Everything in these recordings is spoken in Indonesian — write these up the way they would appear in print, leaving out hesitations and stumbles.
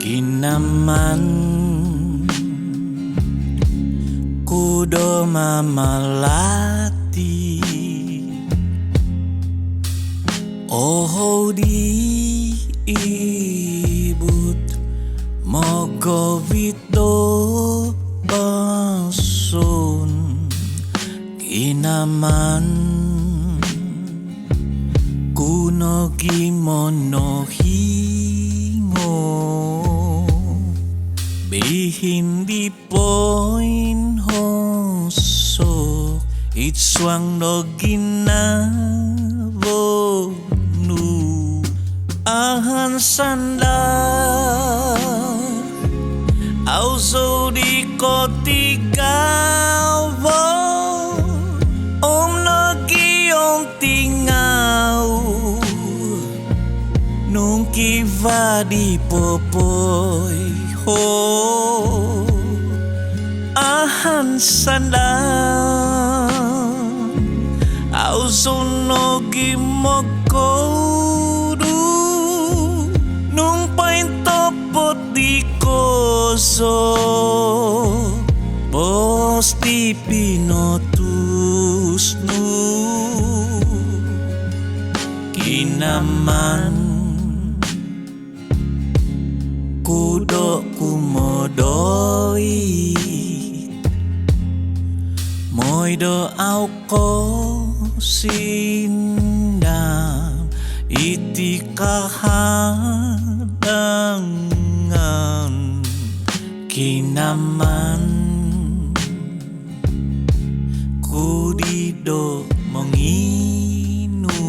Ginaman kudo mamalati oh di ibut mogo vito basun ginaman kuno gimono hingo hindi poin hoso itswang no ginabo nu ahan sanda auso di kotigawo no giong tingau nung kiva di popoy ho ahan sandang auso no gimokodu nung paintopot di koso pos di pinotus nu ginaman kudo kumodoi moido auko sindam iti kahadangan kinaman kudido monginu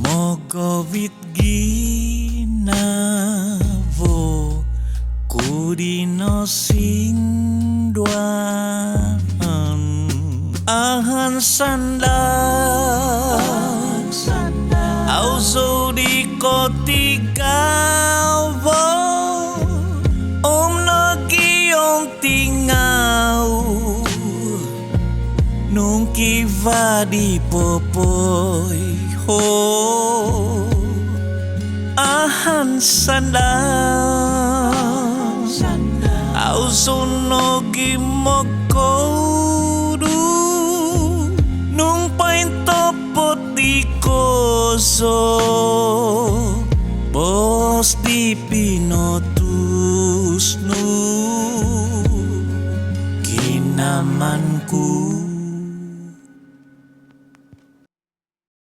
mogovit ginavo kudino sindwan ahan sandang auso di kotigawo no giong tingau nung kiva di popoy ho ahan sandang auso no gimokodu nung paintopot di koso pos di pinotus nu ginamanku